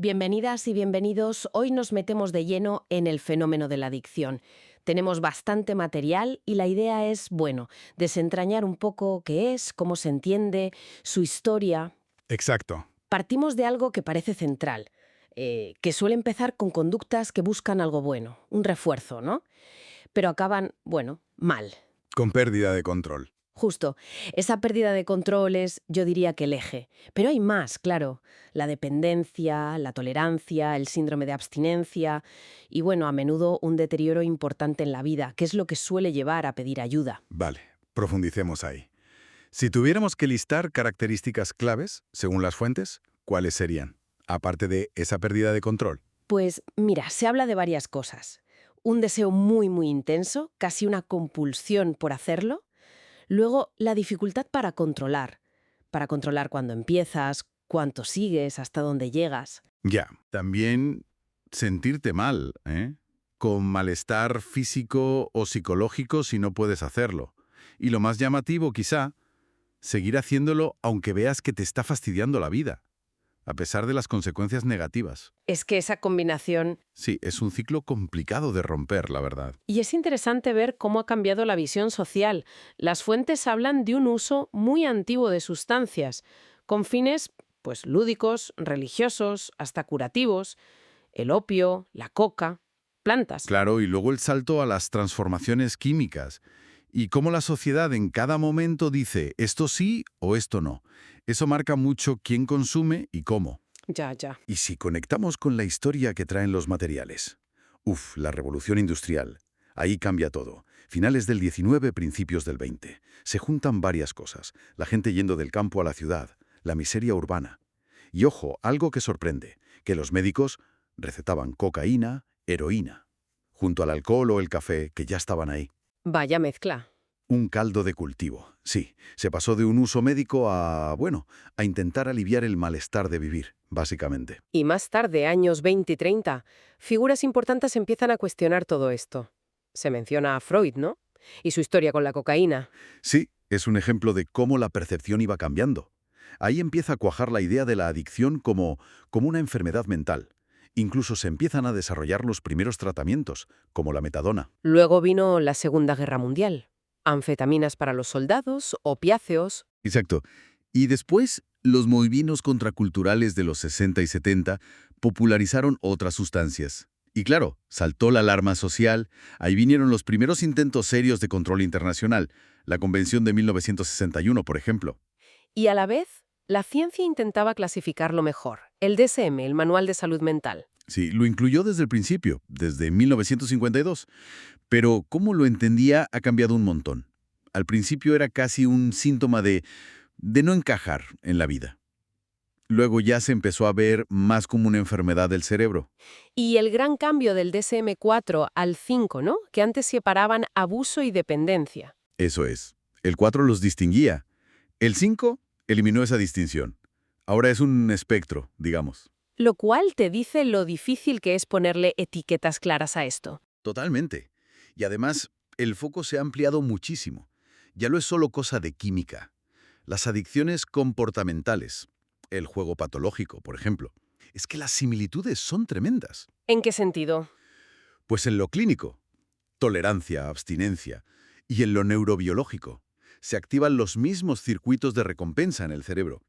Bienvenidas y bienvenidos. Hoy nos metemos de lleno en el fenómeno de la adicción. Tenemos bastante material y la idea es, bueno, desentrañar un poco qué es, cómo se entiende, su historia. Exacto. Partimos de algo que parece central, que suele empezar con conductas que buscan algo bueno, un refuerzo, ¿no? Pero acaban, bueno, mal. Con pérdida de control. Justo, esa pérdida de control es, yo diría que el eje. Pero hay más, claro. La dependencia, la tolerancia, el síndrome de abstinencia y, bueno, a menudo un deterioro importante en la vida, que es lo que suele llevar a pedir ayuda. Vale, profundicemos ahí. Si tuviéramos que listar características claves, según las fuentes, ¿cuáles serían? Aparte de esa pérdida de control. Pues mira, se habla de varias cosas. Un deseo muy intenso, casi una compulsión por hacerlo. Luego, la dificultad para controlar cuándo empiezas, cuánto sigues, hasta dónde llegas. Ya, también sentirte mal, ¿eh? Con malestar físico o psicológico si no puedes hacerlo. Y lo más llamativo, quizá, seguir haciéndolo aunque veas que te está fastidiando la vida, a pesar de las consecuencias negativas. Es que esa combinación. Sí, es un ciclo complicado de romper, la verdad. Y es interesante ver cómo ha cambiado la visión social. Las fuentes hablan de un uso muy antiguo de sustancias, con fines, pues, lúdicos, religiosos, hasta curativos. El opio, la coca, plantas. Claro, y luego el salto a las transformaciones químicas y cómo la sociedad en cada momento dice esto sí o esto no. Eso marca mucho quién consume y cómo. Ya. Y si conectamos con la historia que traen los materiales. La revolución industrial. Ahí cambia todo. Finales del 19, principios del 20. Se juntan varias cosas. La gente yendo del campo a la ciudad. La miseria urbana. Y ojo, algo que sorprende, que los médicos recetaban cocaína, heroína, junto al alcohol o el café que ya estaban ahí. Vaya mezcla. Un caldo de cultivo, sí. Se pasó de un uso médico a intentar aliviar el malestar de vivir, básicamente. Y más tarde, años 20 y 30, figuras importantes empiezan a cuestionar todo esto. Se menciona a Freud, ¿no? Y su historia con la cocaína. Sí, es un ejemplo de cómo la percepción iba cambiando. Ahí empieza a cuajar la idea de la adicción como una enfermedad mental. Incluso se empiezan a desarrollar los primeros tratamientos, como la metadona. Luego vino la Segunda Guerra Mundial. Anfetaminas para los soldados, opiáceos. Exacto. Y después, los movimientos contraculturales de los 60 y 70 popularizaron otras sustancias. Y claro, saltó la alarma social, ahí vinieron los primeros intentos serios de control internacional, la Convención de 1961, por ejemplo. Y a la vez, la ciencia intentaba clasificarlo mejor. El DSM, el Manual de Salud Mental. Sí, lo incluyó desde el principio, desde 1952. Pero cómo lo entendía ha cambiado un montón. Al principio era casi un síntoma de no encajar en la vida. Luego ya se empezó a ver más como una enfermedad del cerebro. Y el gran cambio del DSM-4 al 5, ¿no? Que antes separaban abuso y dependencia. Eso es. El 4 los distinguía. El 5 eliminó esa distinción. Ahora es un espectro, digamos. Lo cual te dice lo difícil que es ponerle etiquetas claras a esto. Totalmente. Y además, el foco se ha ampliado muchísimo. Ya no es solo cosa de química. Las adicciones comportamentales, el juego patológico, por ejemplo, es que las similitudes son tremendas. ¿En qué sentido? Pues en lo clínico, tolerancia, abstinencia, y en lo neurobiológico, se activan los mismos circuitos de recompensa en el cerebro.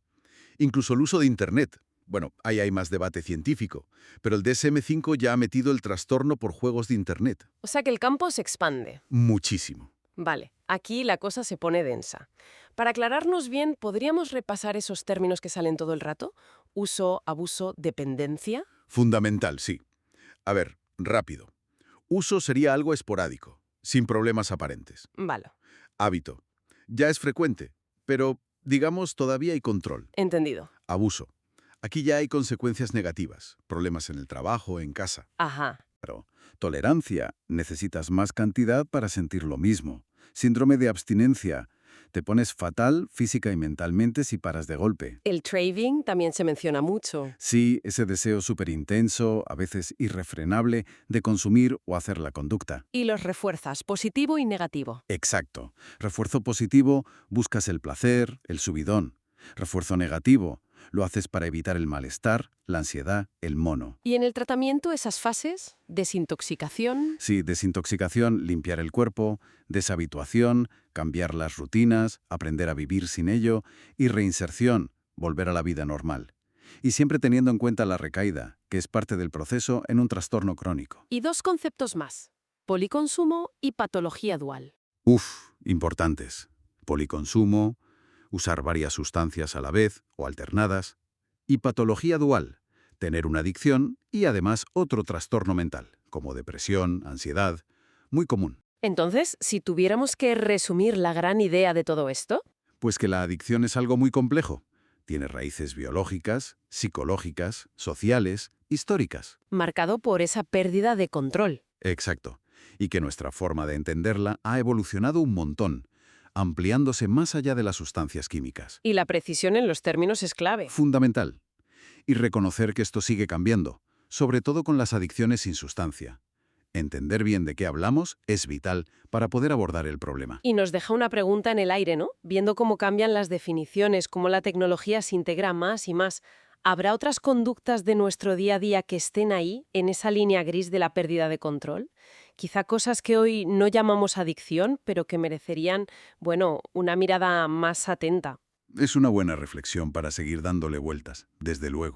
Incluso el uso de Internet. Bueno, ahí hay más debate científico, pero el DSM-5 ya ha metido el trastorno por juegos de Internet. O sea que el campo se expande. Muchísimo. Vale, aquí la cosa se pone densa. Para aclararnos bien, ¿podríamos repasar esos términos que salen todo el rato? Uso, abuso, dependencia. Fundamental, sí. A ver, rápido. Uso sería algo esporádico, sin problemas aparentes. Vale, Hábito. Ya es frecuente, pero, digamos, todavía hay control. entendido. Abuso. Aquí ya hay consecuencias negativas, problemas en el trabajo, en casa. Ajá. Pero, tolerancia. Necesitas más cantidad para sentir lo mismo. Síndrome de abstinencia. Te pones fatal física y mentalmente si paras de golpe. El craving también se menciona mucho. Sí, ese deseo súper intenso, a veces irrefrenable, de consumir o hacer la conducta. Y los refuerzas, positivo y negativo. Exacto. Refuerzo positivo, buscas el placer, el subidón. Refuerzo negativo, Lo haces para evitar el malestar, la ansiedad, el mono. ¿Y en el tratamiento esas fases? Desintoxicación. Sí, desintoxicación, limpiar el cuerpo, deshabituación, cambiar las rutinas, aprender a vivir sin ello, y reinserción, volver a la vida normal. Y siempre teniendo en cuenta la recaída, que es parte del proceso en un trastorno crónico. Y dos conceptos más: policonsumo y patología dual. Uf, importantes. Policonsumo, usar varias sustancias a la vez o alternadas, y patología dual, tener una adicción y además otro trastorno mental, como depresión, ansiedad, muy común. Entonces, si tuviéramos que resumir la gran idea de todo esto, Pues que la adicción es algo muy complejo. Tiene raíces biológicas, psicológicas, sociales, históricas. marcado por esa pérdida de control. Exacto. Y que nuestra forma de entenderla ha evolucionado un montón, ampliándose más allá de las sustancias químicas. Y la precisión en los términos es clave. Fundamental. Y reconocer que esto sigue cambiando, sobre todo con las adicciones sin sustancia. Entender bien de qué hablamos es vital para poder abordar el problema. Y nos deja una pregunta en el aire, ¿no? Viendo cómo cambian las definiciones, cómo la tecnología se integra más y más. ¿Habrá otras conductas de nuestro día a día que estén ahí, en esa línea gris de la pérdida de control? Quizá cosas que hoy no llamamos adicción, pero que merecerían, bueno, una mirada más atenta. Es una buena reflexión para seguir dándole vueltas, desde luego.